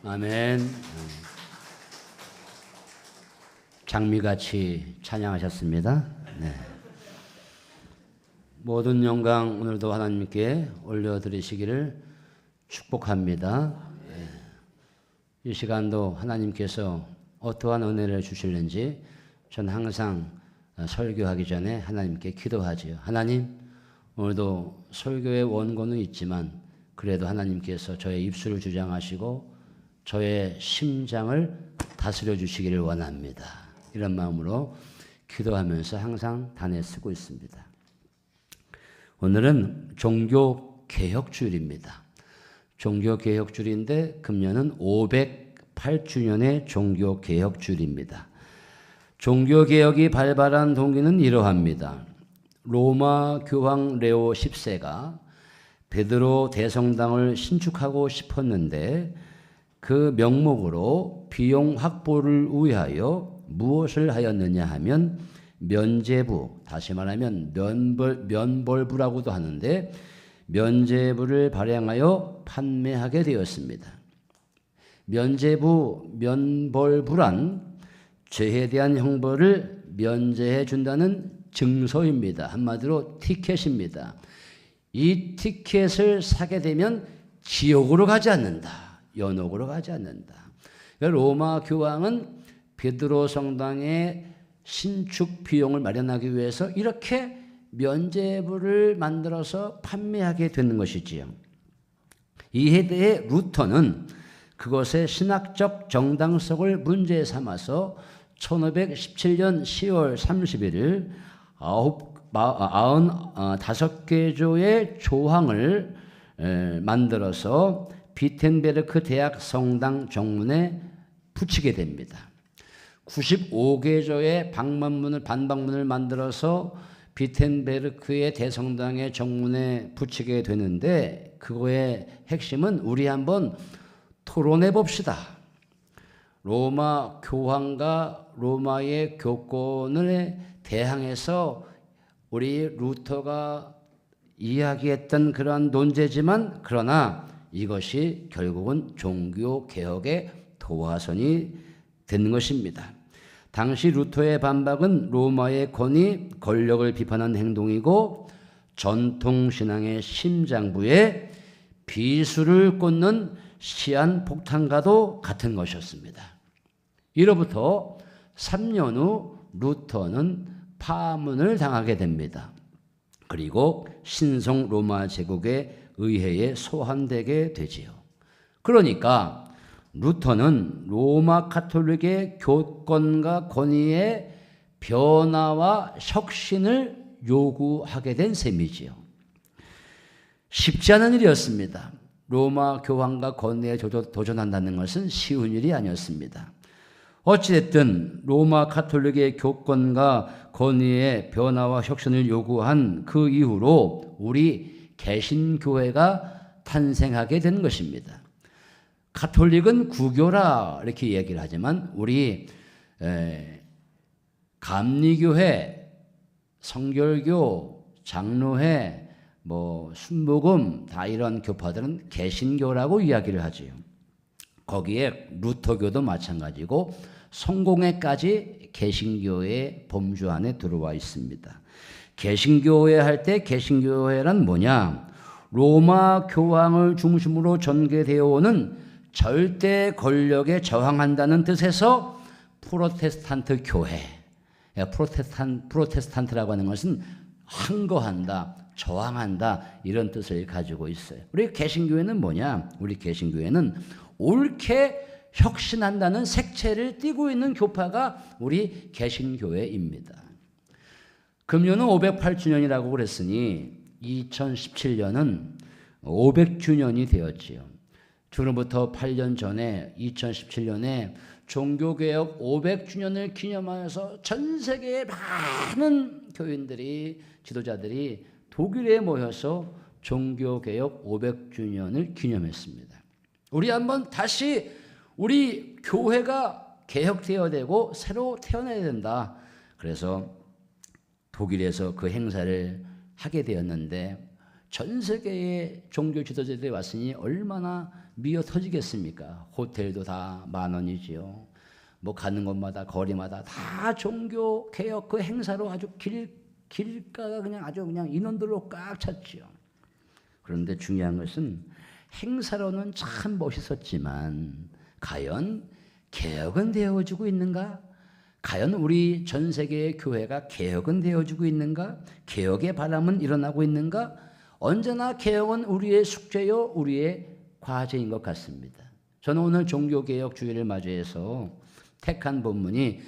아멘. 장미같이 찬양하셨습니다. 네. 모든 영광 오늘도 하나님께 올려드리시기를 축복합니다. 네. 이 시간도 하나님께서 어떠한 은혜를 주실는지 전 항상 설교하기 전에 하나님께 기도하지요. 하나님, 오늘도 설교의 원고는 있지만 그래도 하나님께서 저의 입술을 주장하시고 저의 심장을 다스려 주시기를 원합니다. 이런 마음으로 기도하면서 항상 단에 쓰고 있습니다. 오늘은 종교개혁주일입니다. 종교개혁주일인데 금년은 508주년의 종교개혁주일입니다. 종교개혁이 발발한 동기는 이러합니다. 로마 교황 레오 10세가 베드로 대성당을 신축하고 싶었는데 그 명목으로 비용 확보를 위하여 무엇을 하였느냐 하면 면죄부, 다시 말하면 면벌부라고도 하는데 면죄부를 발행하여 판매하게 되었습니다. 면죄부, 면벌부란 죄에 대한 형벌을 면제해 준다는 증서입니다. 한마디로 티켓입니다. 이 티켓을 사게 되면 지옥으로 가지 않는다. 연옥으로 가지 않는다. 로마 교황은 베드로 성당의 신축 비용을 마련하기 위해서 이렇게 면죄부를 만들어서 판매하게 되는 것이지요. 이에 대해 루터는 그것의 신학적 정당성을 문제 삼아서 1517년 10월 31일 95개조의 조항을 만들어서 비텐베르크 대학 성당 정문에 붙이게 됩니다. 95개조의 반박문을 만들어서 비텐베르크의 대성당의 정문에 붙이게 되는데 그거의 핵심은 우리 한번 토론해 봅시다. 로마 교황과 로마의 교권을 대항해서 우리 루터가 이야기했던 그러한 논제지만 그러나 이것이 결국은 종교개혁의 도화선이 되는 것입니다. 당시 루터의 반박은 로마의 권력을 비판한 행동이고 전통신앙의 심장부에 비수를 꽂는 시한폭탄과도 같은 것이었습니다. 이로부터 3년 후 루터는 파문을 당하게 됩니다. 그리고 신성 로마 제국의 의회에 소환되게 되지요. 그러니까 루터는 로마 가톨릭의 교권과 권위의 변화와 혁신을 요구하게 된 셈이지요. 쉽지 않은 일이었습니다. 로마 교황과 권위에 도전한다는 것은 쉬운 일이 아니었습니다. 어찌됐든 로마 가톨릭의 교권과 권위의 변화와 혁신을 요구한 그 이후로 우리 개신교회가 탄생하게 된 것입니다. 가톨릭은 구교라 이렇게 얘기를 하지만 우리 감리교회, 성결교, 장로회, 순복음 다 이런 교파들은 개신교라고 이야기를 하지요. 거기에 루터교도 마찬가지고 성공회까지 개신교의 범주 안에 들어와 있습니다. 개신교회 할 때 개신교회란 뭐냐? 로마 교황을 중심으로 전개되어 오는 절대 권력에 저항한다는 뜻에서 프로테스탄트 교회, 프로테스탄트라고 하는 것은 항거한다, 저항한다 이런 뜻을 가지고 있어요. 우리 개신교회는 뭐냐? 우리 개신교회는 옳게 혁신한다는 색채를 띠고 있는 교파가 우리 개신교회입니다. 금년은 508주년이라고 그랬으니 2017년은 500주년이 되었지요. 지금부터 8년 전에 2017년에 종교개혁 500주년을 기념하면서 전 세계의 많은 교인들이, 지도자들이 독일에 모여서 종교개혁 500주년을 기념했습니다. 우리 한번 다시 우리 교회가 개혁되어야 되고 새로 태어나야 된다. 그래서 독일에서 그 행사를 하게 되었는데 전 세계의 종교 지도자들이 왔으니 얼마나 미어 터지겠습니까? 호텔도 다 10,000원이지요. 뭐 가는 곳마다 거리마다 다 종교 개혁 그 행사로 아주 길가가 그냥 아주 그냥 인원들로 꽉 찼지요. 그런데 중요한 것은 행사로는 참 멋있었지만 과연 개혁은 되어지고 있는가? 과연 우리 전 세계의 교회가 개혁은 되어지고 있는가? 개혁의 바람은 일어나고 있는가? 언제나 개혁은 우리의 숙제요, 우리의 과제인 것 같습니다. 저는 오늘 종교개혁 주일을 맞이해서 택한 본문이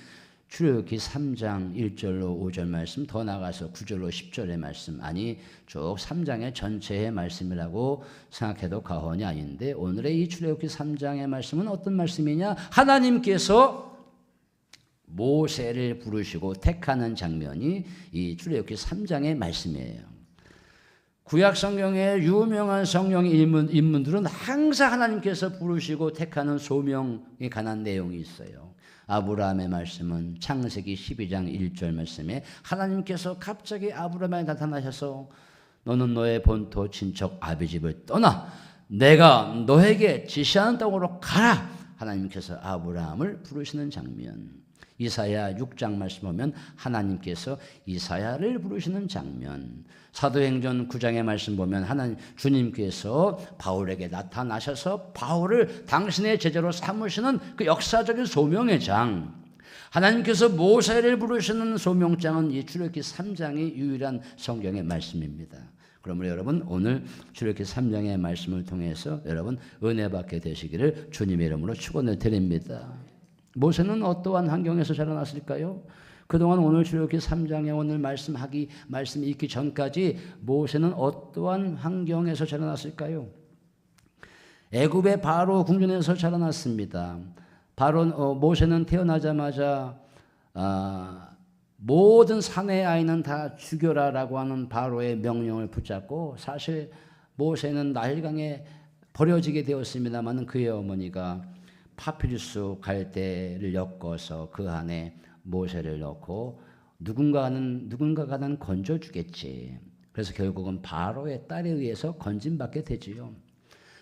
출애굽기 3장 1절로 5절 말씀, 더 나가서 9절로 10절의 말씀, 아니 쭉 3장의 전체의 말씀이라고 생각해도 과언이 아닌데, 오늘의 이 출애굽기 3장의 말씀은 어떤 말씀이냐? 하나님께서 모세를 부르시고 택하는 장면이 이 출애굽기 3장의 말씀이에요. 구약 성경의 유명한 성경 인물들은 항상 하나님께서 부르시고 택하는 소명에 관한 내용이 있어요. 아브라함의 말씀은 창세기 12장 1절 말씀에 하나님께서 갑자기 아브라함에 나타나셔서 너는 너의 본토 친척 아비집을 떠나 내가 너에게 지시하는 땅으로 가라. 하나님께서 아브라함을 부르시는 장면. 이사야 6장 말씀 보면 하나님께서 이사야를 부르시는 장면. 사도행전 9장의 말씀 보면 주님께서 바울에게 나타나셔서 바울을 당신의 제자로 삼으시는 그 역사적인 소명의 장. 하나님께서 모세를 부르시는 소명장은 이 출애굽기 3장이 유일한 성경의 말씀입니다. 그러므로 여러분 오늘 출애굽기 3장의 말씀을 통해서 여러분 은혜 받게 되시기를 주님의 이름으로 축원을 드립니다. 모세는 어떠한 환경에서 자라났을까요? 그동안 오늘 출애굽기 3장에 오늘 말씀이 있기 전까지 모세는 어떠한 환경에서 자라났을까요? 애굽의 바로 궁전에서 자라났습니다. 모세는 태어나자마자 모든 사내의 아이는 다 죽여라라고 하는 바로의 명령을 붙잡고, 사실 모세는 나일강에 버려지게 되었습니다만 그의 어머니가 파피루스 갈대를 엮어서 그 안에 모세를 넣고 누군가가 난 건져주겠지. 그래서 결국은 바로의 딸에 의해서 건진받게 되지요.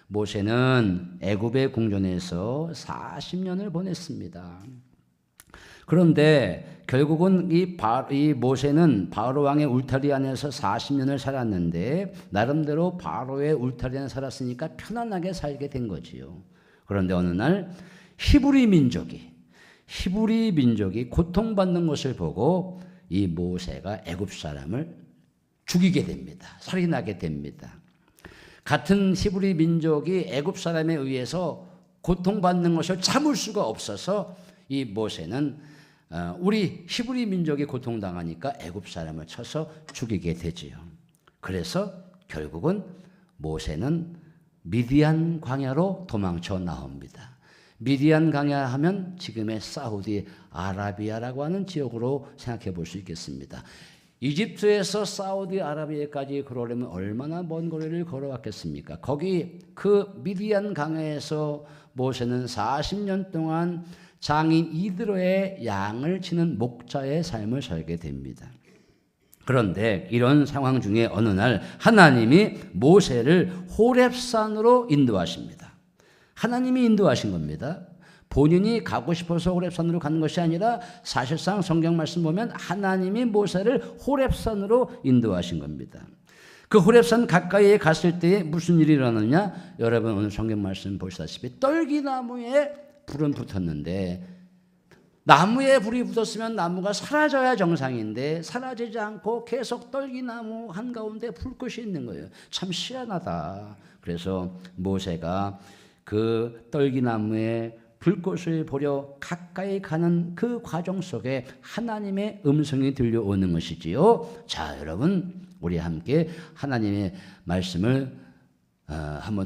모세는 애굽의 궁전에서 40년을 보냈습니다. 그런데 결국은 이 모세는 바로 왕의 울타리 안에서 40년을 살았는데 나름대로 바로의 울타리 안에 살았으니까 편안하게 살게 된 거지요. 그런데 어느 날 히브리 민족이 고통받는 것을 보고 이 모세가 애굽 사람을 죽이게 됩니다. 살인하게 됩니다. 같은 히브리 민족이 애굽 사람에 의해서 고통받는 것을 참을 수가 없어서 이 모세는 우리 히브리 민족이 고통당하니까 애굽 사람을 쳐서 죽이게 되지요. 그래서 결국은 모세는 미디안 광야로 도망쳐 나옵니다. 미디안 광야 하면 지금의 사우디 아라비아라고 하는 지역으로 생각해 볼 수 있겠습니다. 이집트에서 사우디 아라비아까지 걸어오려면 얼마나 먼 거리를 걸어왔겠습니까? 거기 그 미디안 광야에서 모세는 40년 동안 장인 이드로의 양을 치는 목자의 삶을 살게 됩니다. 그런데 이런 상황 중에 어느 날 하나님이 모세를 호렙산으로 인도하십니다. 하나님이 인도하신 겁니다. 본인이 가고 싶어서 호렙산으로 가는 것이 아니라 사실상 성경 말씀 보면 하나님이 모세를 호렙산으로 인도하신 겁니다. 그 호렙산 가까이에 갔을 때 무슨 일이 일어나느냐? 여러분 오늘 성경 말씀 보시다시피 떨기나무에 불은 붙었는데, 나무에 불이 붙었으면 나무가 사라져야 정상인데 사라지지 않고 계속 떨기나무 한가운데 불꽃이 있는 거예요. 참 희한하다. 그래서 모세가 그 떨기나무에 불꽃을 보려 가까이 가는 그 과정 속에 하나님의 음성이 들려오는 것이지요. 자, 여러분 우리 함께 하나님의 말씀을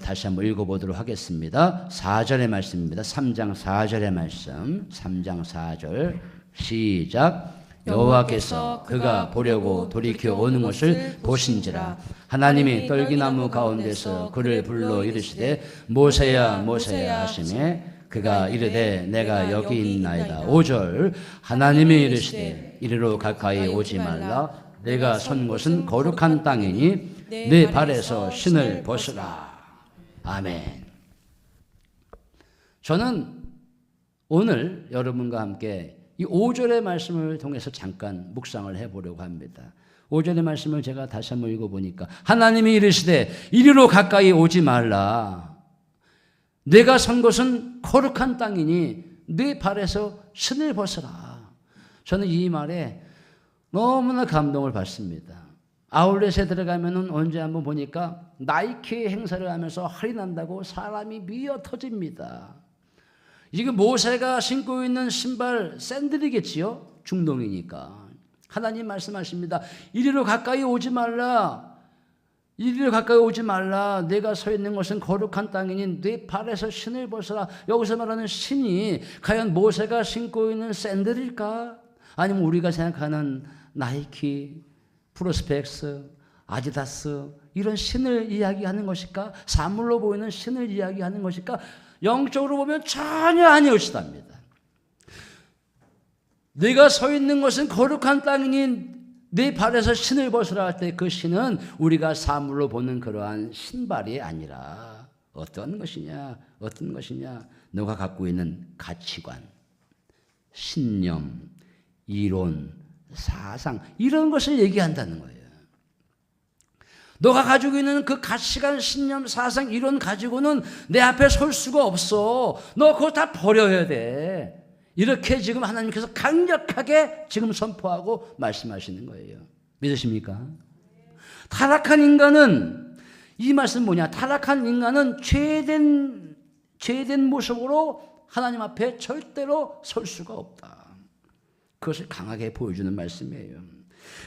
다시 한번 읽어보도록 하겠습니다. 4절의 말씀입니다. 3장 4절의 말씀. 3장 4절 시작. 여호와께서 그가 보려고 돌이켜 오는 것을 보신지라. 하나님이 떨기나무 가운데서 그를 불러 이르시되 모세야 모세야 하시매 그가 이르되 내가 여기 있나이다. 5절 하나님이 이르시되 이리로 가까이 오지 말라. 내가 선 곳은 거룩한 땅이니 내 발에서 신을 벗으라. 아멘. 저는 오늘 여러분과 함께 이 5절의 말씀을 통해서 잠깐 묵상을 해보려고 합니다. 5절의 말씀을 제가 다시 한번 읽어보니까 하나님이 이르시되 이리로 가까이 오지 말라. 내가 선 곳은 거룩한 땅이니 네 발에서 신을 벗으라. 저는 이 말에 너무나 감동을 받습니다. 아울렛에 들어가면은 언제 한번 보니까 나이키 행사를 하면서 할인한다고 사람이 미어 터집니다. 지금 모세가 신고 있는 신발 샌들이겠지요? 중동이니까. 하나님 말씀하십니다. 이리로 가까이 오지 말라. 이리로 가까이 오지 말라. 내가 서 있는 것은 거룩한 땅이니 네 발에서 신을 벗어라. 여기서 말하는 신이 과연 모세가 신고 있는 샌들일까? 아니면 우리가 생각하는 나이키, 프로스펙스, 아디다스 이런 신을 이야기하는 것일까? 사물로 보이는 신을 이야기하는 것일까? 영적으로 보면 전혀 아니었답니다. 내가 서 있는 것은 거룩한 땅이니 내 발에서 신을 벗으라 할 때 그 신은 우리가 사물로 보는 그러한 신발이 아니라 어떤 것이냐? 어떤 것이냐? 너가 갖고 있는 가치관, 신념, 이론, 사상 이런 것을 얘기한다는 거예요. 너가 가지고 있는 그 가치관, 신념, 사상, 이론 가지고는 내 앞에 설 수가 없어. 너 그거 다 버려야 돼. 이렇게 지금 하나님께서 강력하게 지금 선포하고 말씀하시는 거예요. 믿으십니까? 타락한 인간은 이 말씀 뭐냐? 타락한 인간은 죄된 모습으로 하나님 앞에 절대로 설 수가 없다. 그것을 강하게 보여주는 말씀이에요.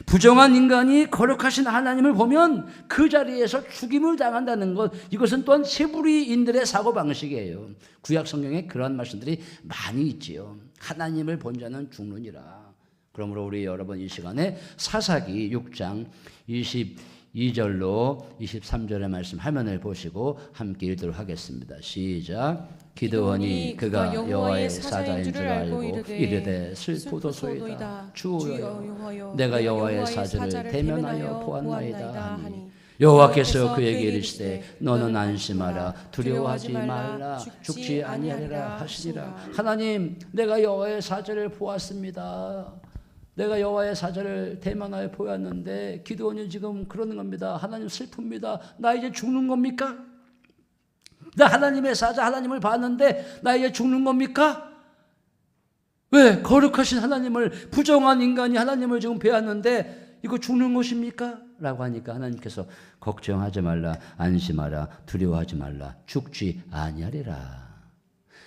부정한 인간이 거룩하신 하나님을 보면 그 자리에서 죽임을 당한다는 것, 이것은 또한 히브리인들의 사고방식이에요. 구약 성경에 그런 말씀들이 많이 있지요. 하나님을 본 자는 죽느니라. 그러므로 우리 여러분 이 시간에 사사기 6장 22절로 23절의 말씀 화면을 보시고 함께 읽도록 하겠습니다. 시작. 기드온이 그가 여호와의 사자인 줄 알고 이르되 슬프도소이다. 주여 내가 여호와의 사자를 대면하여 보았나이다 하니 여호와께서 그에게 이르시되 너는 안심하라 두려워하지 말라 죽지 아니하리라 하시니라. 하나님, 내가 여호와의 사자를 보았습니다. 내가 여호와의 사자를 대면하여 보았는데 기드온이 지금 그러는 겁니다. 하나님 슬픕니다. 나 이제 죽는 겁니까? 나 하나님의 사자 하나님을 봤는데 나 이제 죽는 겁니까? 왜? 거룩하신 하나님을, 부정한 인간이 하나님을 지금 배웠는데 이거 죽는 것입니까? 라고 하니까 하나님께서 걱정하지 말라, 안심하라, 두려워하지 말라, 죽지 아니하리라.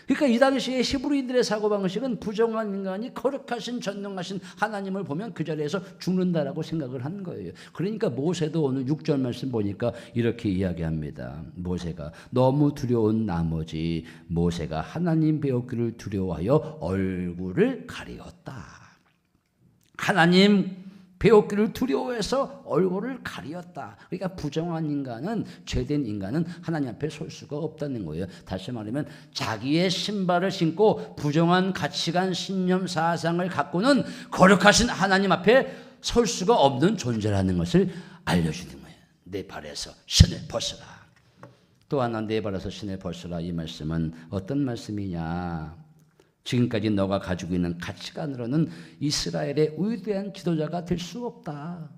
그러니까 이 당시에 히브리인들의 사고방식은 부정한 인간이 거룩하신 전능하신 하나님을 보면 그 자리에서 죽는다라고 생각을 한 거예요. 그러니까 모세도 오늘 6절 말씀 보니까 이렇게 이야기합니다. 모세가 너무 두려운 나머지 모세가 하나님 배우기를 두려워하여 얼굴을 가리었다. 하나님 배우기를 두려워해서 얼굴을 가리었다. 그러니까 부정한 인간은, 죄된 인간은 하나님 앞에 설 수가 없다는 거예요. 다시 말하면 자기의 신발을 신고 부정한 가치관, 신념, 사상을 갖고는 거룩하신 하나님 앞에 설 수가 없는 존재라는 것을 알려주는 거예요. 내 발에서 신을 벗으라. 또 하나, 내 발에서 신을 벗으라. 이 말씀은 어떤 말씀이냐? 지금까지 너가 가지고 있는 가치관으로는 이스라엘의 위대한 지도자가 될 수 없다.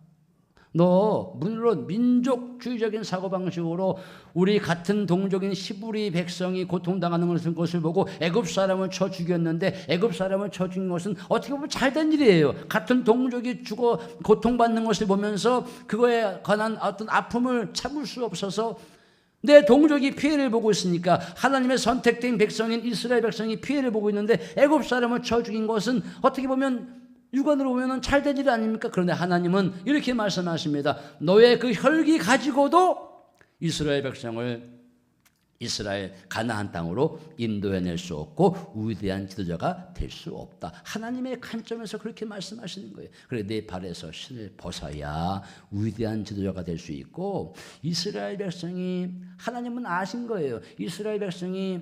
너 물론 민족주의적인 사고방식으로 우리 같은 동족인 히브리 백성이 고통당하는 것을 보고 애굽 사람을 쳐 죽였는데, 애굽 사람을 쳐 죽인 것은 어떻게 보면 잘된 일이에요. 같은 동족이 죽어 고통받는 것을 보면서 그거에 관한 어떤 아픔을 참을 수 없어서 내 동족이 피해를 보고 있으니까, 하나님의 선택된 백성인 이스라엘 백성이 피해를 보고 있는데 애굽 사람을 쳐 죽인 것은 어떻게 보면 육안으로 보면 잘된 일 아닙니까? 그런데 하나님은 이렇게 말씀하십니다. 너의 그 혈기 가지고도 이스라엘 백성을 이스라엘 가나안 땅으로 인도해낼 수 없고 위대한 지도자가 될 수 없다. 하나님의 관점에서 그렇게 말씀하시는 거예요. 그래, 내 발에서 신을 벗어야 위대한 지도자가 될 수 있고, 이스라엘 백성이, 하나님은 아신 거예요. 이스라엘 백성이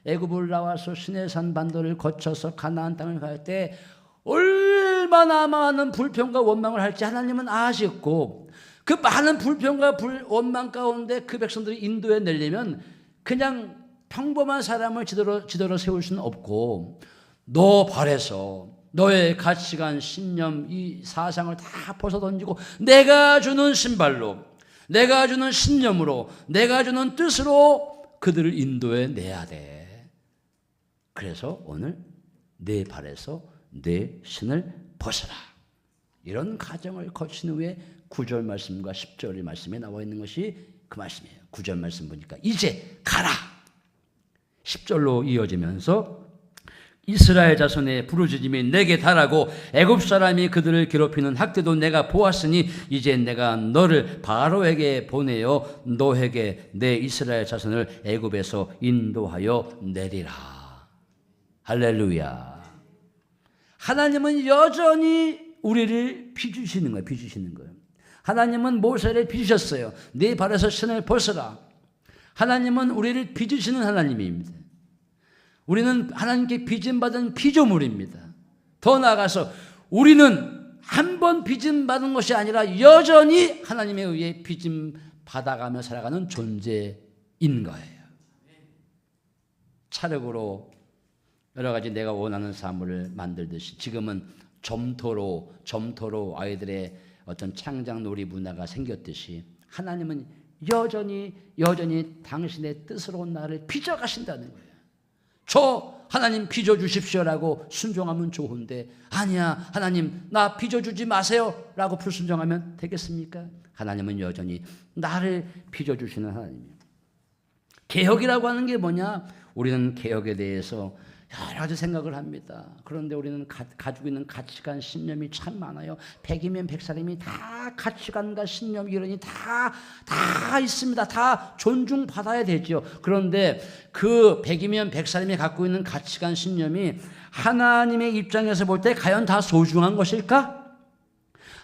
애굽을 나와서 시내산 반도를 거쳐서 가나안 땅을 갈 때 얼마나 많은 불평과 원망을 할지 하나님은 아셨고, 그 많은 불평과 원망 가운데 그 백성들이 인도에 내려면 그냥 평범한 사람을 지도로 세울 수는 없고 너 발에서 너의 가치관, 신념, 이 사상을 다 벗어던지고 내가 주는 신발로, 내가 주는 신념으로, 내가 주는 뜻으로 그들을 인도에 내야 돼. 그래서 오늘 내 발에서 내 신을 벗어라. 이런 과정을 거친 후에 9절 말씀과 10절의 말씀에 나와 있는 것이 그 말씀이에요. 9절 말씀 보니까 이제 가라. 10절로 이어지면서 이스라엘 자손의 부르짖음이 내게 달하고 애굽 사람이 그들을 괴롭히는 학대도 내가 보았으니 이제 내가 너를 바로에게 보내어 너에게 내 이스라엘 자손을 애굽에서 인도하여 내리라. 할렐루야. 하나님은 여전히 우리를 빚으시는 거예요. 빚으시는 거예요. 하나님은 모세를 빚으셨어요. 네 발에서 신을 벗어라. 하나님은 우리를 빚으시는 하나님입니다. 우리는 하나님께 빚음받은 피조물입니다. 더 나아가서 우리는 한 번 빚음받은 것이 아니라 여전히 하나님에 의해 빚음받아가며 살아가는 존재인 거예요. 차력으로 여러 가지 내가 원하는 사물을 만들듯이 지금은 점토로 아이들의 어떤 창작놀이 문화가 생겼듯이 하나님은 여전히 당신의 뜻으로 나를 빚어가신다는 거예요. 저 하나님 빚어주십시오라고 순종하면 좋은데 아니야 하나님 나 빚어주지 마세요 라고 불순종하면 되겠습니까? 하나님은 여전히 나를 빚어주시는 하나님이에요. 개혁이라고 하는 게 뭐냐? 우리는 개혁에 대해서 여러 가지 생각을 합니다. 그런데 우리는 가지고 있는 가치관, 신념이 참 많아요. 100이면 100사람이 다 가치관과 신념 이론이 다 있습니다. 다 존중받아야 되죠. 그런데 그 100이면 100사람이 갖고 있는 가치관, 신념이 하나님의 입장에서 볼 때 과연 다 소중한 것일까?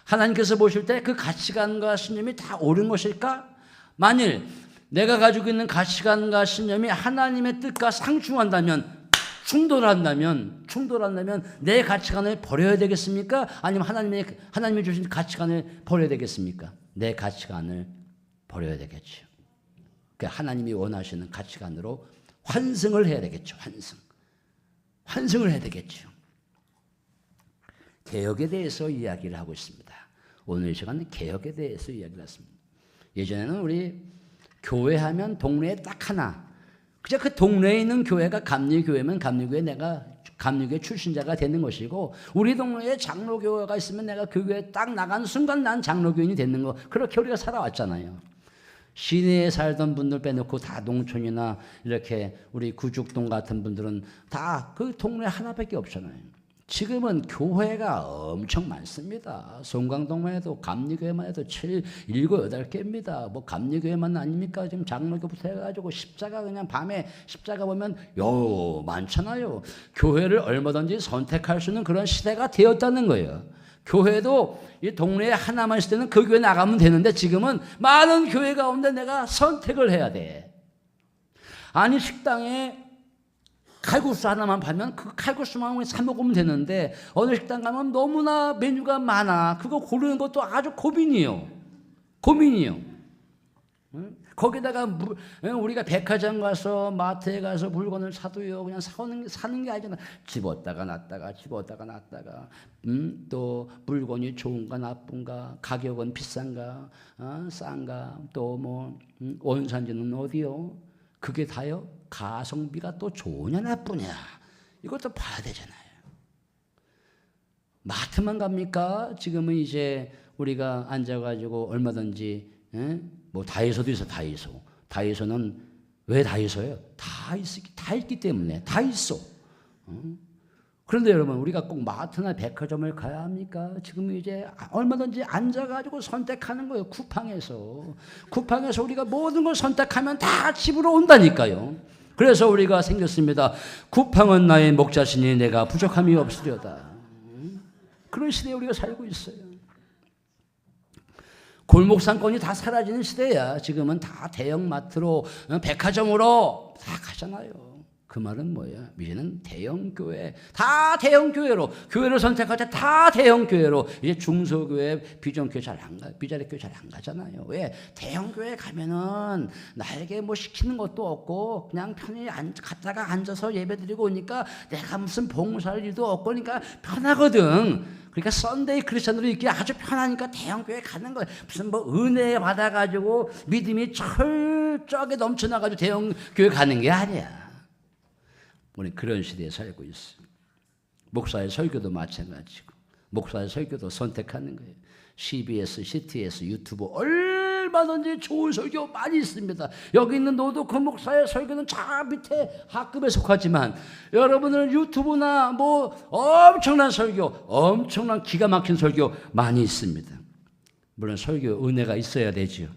하나님께서 보실 때 그 가치관과 신념이 다 옳은 것일까? 만일 내가 가지고 있는 가치관과 신념이 하나님의 뜻과 상충한다면 충돌한다면 내 가치관을 버려야 되겠습니까? 아니면 하나님이 주신 가치관을 버려야 되겠습니까? 내 가치관을 버려야 되겠죠. 그러니까 하나님이 원하시는 가치관으로 환승을 해야 되겠죠. 환승을 해야 되겠죠. 개혁에 대해서 이야기를 하고 있습니다. 오늘 이 시간은 개혁에 대해서 이야기를 했습니다. 예전에는 우리 교회하면 동네에 딱 하나, 그저 그 동네에 있는 교회가 감리교회면 내가 감리교회 출신자가 되는 것이고 우리 동네에 장로교회가 있으면 내가 그 교회에 딱 나가는 순간 난 장로교인이 되는 거, 그렇게 우리가 살아왔잖아요. 시내에 살던 분들 빼놓고 다 농촌이나 이렇게 우리 구죽동 같은 분들은 다 그 동네 하나밖에 없잖아요. 지금은 교회가 엄청 많습니다. 송강동만 해도 감리교회만 해도 7, 7, 8개입니다. 뭐 감리교회만 아닙니까? 지금 장로교부터 해가지고 십자가 그냥 밤에 십자가 보면 많잖아요. 교회를 얼마든지 선택할 수 있는 그런 시대가 되었다는 거예요. 교회도 이 동네에 하나만 있을 때는 그 교회 나가면 되는데 지금은 많은 교회 가운데 내가 선택을 해야 돼. 아니 식당에 칼국수 하나만 팔면 그 칼국수만 사 먹으면 되는데 어느 식당 가면 너무나 메뉴가 많아. 그거 고르는 것도 아주 고민이에요. 거기다가 우리가 백화점 가서 마트에 가서 물건을 사도요 그냥 사는 게 아니잖아. 집었다가 놨다가 또 물건이 좋은가 나쁜가, 가격은 비싼가 싼가, 또 뭐 원산지는 어디요? 그게 다요? 가성비가 또 좋으냐 나쁘냐 이것도 봐야 되잖아요. 마트만 갑니까? 지금은 이제 우리가 앉아가지고 얼마든지 뭐 다이소도 있어. 다이소는 왜 다이소예요? 다 있기 때문에 다 있어. 그런데 여러분 우리가 꼭 마트나 백화점을 가야 합니까? 지금 이제 얼마든지 앉아가지고 선택하는 거예요. 쿠팡에서 우리가 모든 걸 선택하면 다 집으로 온다니까요. 그래서 우리가 생겼습니다. 쿠팡은 나의 목자시니 내가 부족함이 없으려다. 그런 시대에 우리가 살고 있어요. 골목 상권이 다 사라지는 시대야. 지금은 다 대형마트로 백화점으로 다 가잖아요. 그 말은 뭐야? 이제는 대형교회, 다 대형교회로, 교회를 선택할 때 다 대형교회로, 이제 중소교회, 비전교회 잘 안 가, 비자리교회 잘 안 가잖아요. 왜? 대형교회 가면은 나에게 뭐 시키는 것도 없고, 그냥 편히 갔다가 앉아서 예배 드리고 오니까 내가 무슨 봉사할 일도 없고, 그러니까 편하거든. 그러니까 썬데이 크리스천으로 있기 아주 편하니까 대형교회 가는 거예요. 무슨 뭐 은혜 받아가지고 믿음이 철저하게 넘쳐나가지고 대형교회 가는 게 아니야. 우리 그런 시대에 살고 있어요. 목사의 설교도 마찬가지고, 목사의 설교도 선택하는 거예요. CBS, CTS, 유튜브 얼마든지 좋은 설교 많이 있습니다. 여기 있는 너도 그 목사의 설교는 저 밑에 하급에 속하지만, 여러분은 유튜브나 뭐 엄청난 설교, 엄청난 기가 막힌 설교 많이 있습니다. 물론 설교 은혜가 있어야 되지요.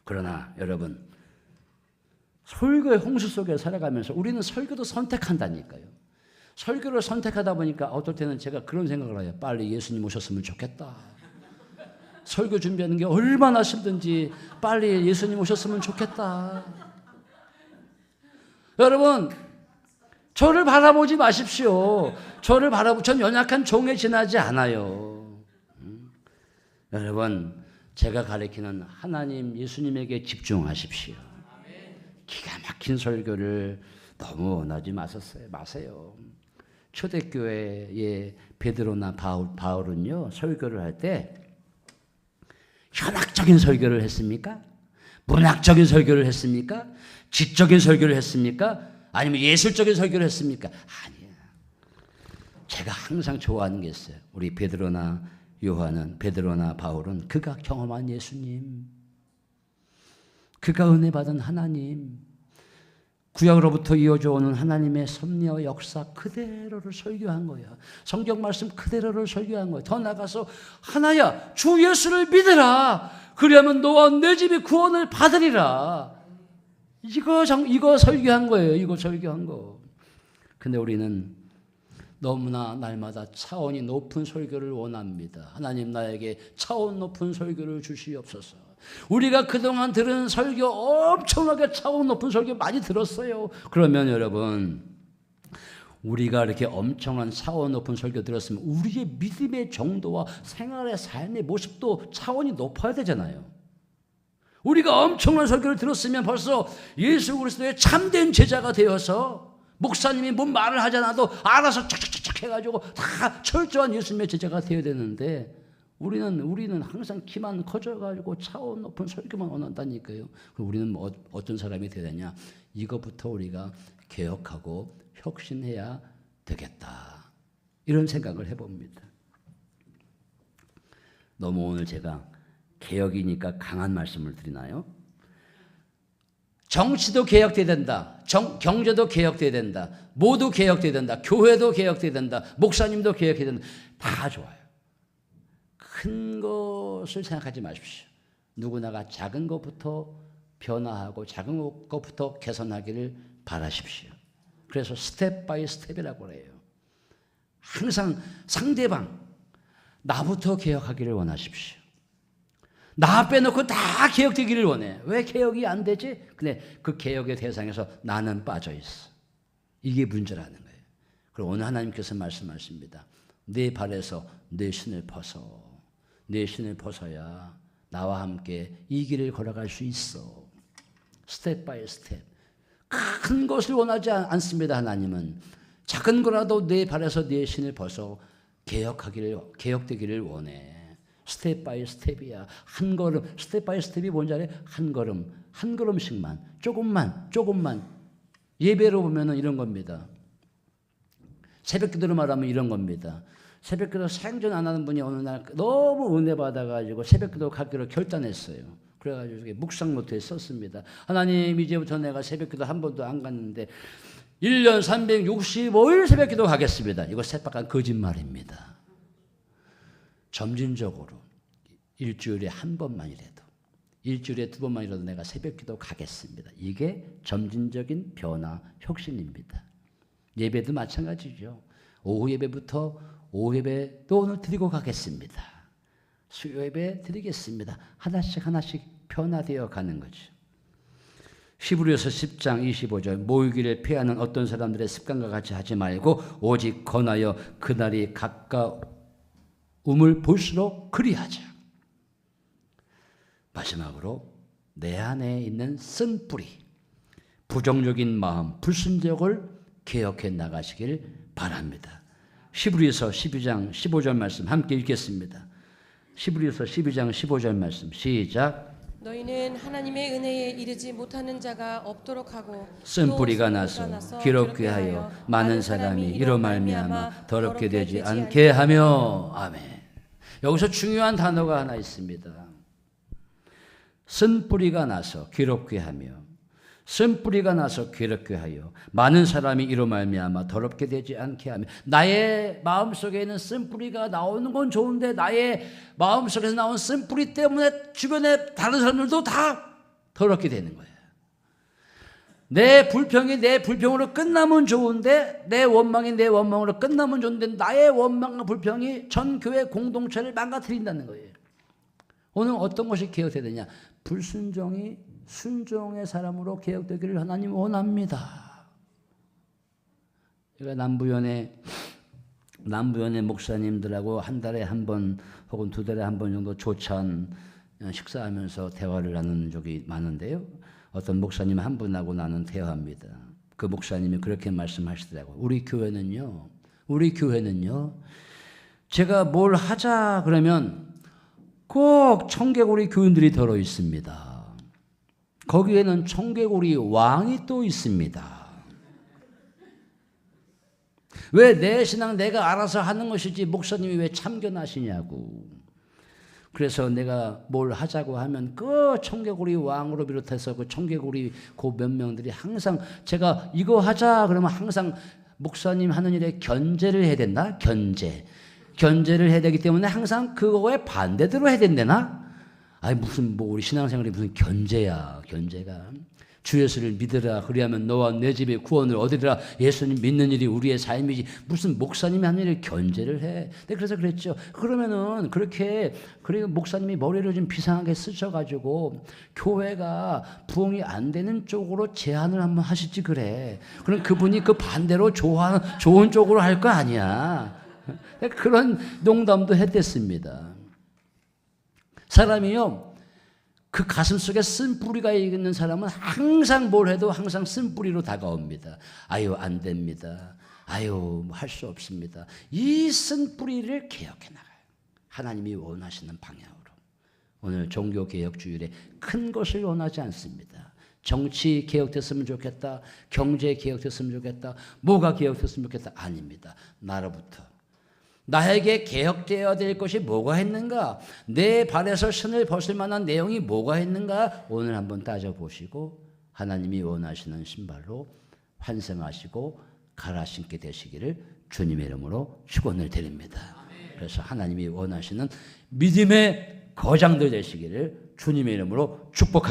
그러나 여러분, 설교의 홍수 속에 살아가면서 우리는 설교도 선택한다니까요. 설교를 선택하다 보니까 어떨 때는 제가 그런 생각을 해요. 빨리 예수님 오셨으면 좋겠다. 설교 준비하는 게 얼마나 힘든지 빨리 예수님 오셨으면 좋겠다. 여러분, 저를 바라보지 마십시오. 전 연약한 종에 지나지 않아요. 여러분, 제가 가리키는 하나님, 예수님에게 집중하십시오. 기가 막힌 설교를 너무 원하지 마세요. 초대교회의 베드로나 바울은요, 설교를 할 때 현학적인 설교를 했습니까? 문학적인 설교를 했습니까? 지적인 설교를 했습니까? 아니면 예술적인 설교를 했습니까? 아니야. 제가 항상 좋아하는 게 있어요. 우리 베드로나 바울은 그가 경험한 예수님, 그가 은혜 받은 하나님, 구약으로부터 이어져 오는 하나님의 섭리와 역사 그대로를 설교한 거야. 성경 말씀 그대로를 설교한 거야. 더 나가서 하나야, 주 예수를 믿으라. 그러면 너와 내 집이 구원을 받으리라. 이거 설교한 거예요. 이거 설교한 거. 근데 우리는 너무나 날마다 차원이 높은 설교를 원합니다. 하나님, 나에게 차원 높은 설교를 주시옵소서. 우리가 그동안 들은 설교, 엄청나게 차원 높은 설교 많이 들었어요. 그러면 여러분, 우리가 이렇게 엄청난 차원 높은 설교 들었으면 우리의 믿음의 정도와 생활의 삶의 모습도 차원이 높아야 되잖아요. 우리가 엄청난 설교를 들었으면 벌써 예수 그리스도의 참된 제자가 되어서 목사님이 뭔 말을 하지 않아도 알아서 착착착 해가지고 다 철저한 예수님의 제자가 되어야 되는데, 우리는 항상 키만 커져가지고 차원 높은 설교만 원한다니까요. 그럼 우리는 어떤 사람이 되어야 되냐? 이것부터 우리가 개혁하고 혁신해야 되겠다. 이런 생각을 해봅니다. 너무 오늘 제가 개혁이니까 강한 말씀을 드리나요? 정치도 개혁돼야 된다. 경제도 개혁돼야 된다. 모두 개혁돼야 된다. 교회도 개혁돼야 된다. 목사님도 개혁해야 된다. 다 좋아요. 큰 것을 생각하지 마십시오. 누구나가 작은 것부터 변화하고 작은 것부터 개선하기를 바라십시오. 그래서 스텝 바이 스텝이라고 해요. 항상 상대방, 나부터 개혁하기를 원하십시오. 나 빼놓고 다 개혁되기를 원해. 왜 개혁이 안 되지? 근데 그 개혁의 대상에서 나는 빠져 있어. 이게 문제라는 거예요. 그리고 오늘 하나님께서 말씀하십니다. 내 발에서 내 신을 벗어. 내 신을 벗어야 나와 함께 이 길을 걸어갈 수 있어. 스텝 바이 스텝. 큰 것을 원하지 않습니다. 하나님은 작은 거라도 내 발에서 내 신을 벗어 개혁되기를 원해. 스텝 바이 스텝이야. 한 걸음. 스텝 바이 스텝이 뭔지 알아요? 한 걸음씩만, 조금만. 예배로 보면은 이런 겁니다. 새벽기도로 말하면 이런 겁니다. 새벽기도 생전 안 하는 분이 어느 날 너무 은혜 받아가지고 새벽기도 가기로 결단했어요. 그래가지고 묵상 노트에 썼습니다. 하나님, 이제부터 내가 새벽기도 한 번도 안 갔는데 1년 365일 새벽기도 가겠습니다. 이거 새빨간 거짓말입니다. 점진적으로 일주일에 한 번만이라도, 일주일에 2번만이라도 내가 새벽기도 가겠습니다. 이게 점진적인 변화, 혁신입니다. 예배도 마찬가지죠. 오후 예배부터 오후 예배도 오늘 드리고 가겠습니다. 수요 예배 드리겠습니다. 하나씩 변화되어 가는 거죠. 히브리서 10장 25절 모이기를 피하는 어떤 사람들의 습관과 같이 하지 말고 오직 권하여 그날이 가까움을 볼수록 그리하자. 마지막으로 내 안에 있는 쓴뿌리, 부정적인 마음, 불순종을 개혁해 나가시길 바랍니다. 히브리서 12장 15절 말씀 함께 읽겠습니다. 히브리서 12장 15절 말씀 시작. 너희는 하나님의 은혜에 이르지 못하는 자가 없도록 하고 쓴뿌리가 나서 기럽게 하여 많은 사람이 이로 말미암아 더럽게 되지 않게 하며. 아멘. 여기서 중요한 단어가 하나 있습니다. 쓴뿌리가 나서 기럽게 하며, 쓴뿌리가 나서 기럽게 하여 많은 사람이 이로 말미암아 더럽게 되지 않게 하며. 나의 마음속에 있는 쓴뿌리가 나오는 건 좋은데 나의 마음속에서 나온 쓴뿌리 때문에 주변에 다른 사람들도 다 더럽게 되는 거예요. 내 불평이 내 불평으로 끝나면 좋은데, 내 원망이 내 원망으로 끝나면 좋은데 나의 원망과 불평이 전 교회 공동체를 망가뜨린다는 거예요. 오늘 어떤 것이 개혁돼야 되냐? 불순종이 순종의 사람으로 개혁되기를 하나님 원합니다. 제가 남부연의 목사님들하고 한 달에 한 번 혹은 두 달에 한 번 정도 조찬 식사하면서 대화를 나누는 적이 많은데요. 어떤 목사님 한 분하고 나눈 대화입니다. 그 목사님이 그렇게 말씀하시더라고요. 우리 교회는요, 제가 뭘 하자 그러면 꼭 청개구리 교인들이 들어 있습니다. 거기에는 청개구리 왕이 또 있습니다. 왜 내 신앙 내가 알아서 하는 것이지 목사님이 왜 참견하시냐고. 그래서 내가 뭘 하자고 하면 그 청개구리 왕으로 비롯해서 그 청개구리 그 몇 명들이 항상 제가 이거 하자 그러면 항상 목사님 하는 일에 견제를 해야 된다. 견제를 해야 되기 때문에 항상 그거에 반대대로 해야 된다나? 아니 무슨 뭐 우리 신앙생활이 무슨 견제야. 견제가 주 예수를 믿으라 그리하면 너와 내 집의 구원을 얻으리라. 예수님 믿는 일이 우리의 삶이지 무슨 목사님이 하는 일을 견제를 해. 네, 그래서 그랬죠. 그러면은 그렇게 그리고 목사님이 머리를 좀 비상하게 쓰셔가지고 교회가 부흥이 안 되는 쪽으로 제안을 한번 하시지 그래. 그럼 그분이 그 반대로 좋은 쪽으로 할 거 아니야. 그런 농담도 했댔습니다. 사람이요, 그 가슴 속에 쓴뿌리가 있는 사람은 항상 뭘 해도 항상 쓴뿌리로 다가옵니다. 아유 안 됩니다. 아유 할 수 없습니다. 이 쓴뿌리를 개혁해 나가요. 하나님이 원하시는 방향으로. 오늘 종교개혁주일에 큰 것을 원하지 않습니다. 정치 개혁됐으면 좋겠다. 경제 개혁됐으면 좋겠다. 뭐가 개혁됐으면 좋겠다. 아닙니다. 나로부터. 나에게 개혁되어야 될 것이 뭐가 있는가? 내 발에서 신을 벗을 만한 내용이 뭐가 있는가? 오늘 한번 따져보시고 하나님이 원하시는 신발로 환생하시고 갈아 신게 되시기를 주님의 이름으로 축원을 드립니다. 그래서 하나님이 원하시는 믿음의 거장들 되시기를 주님의 이름으로 축복합니다.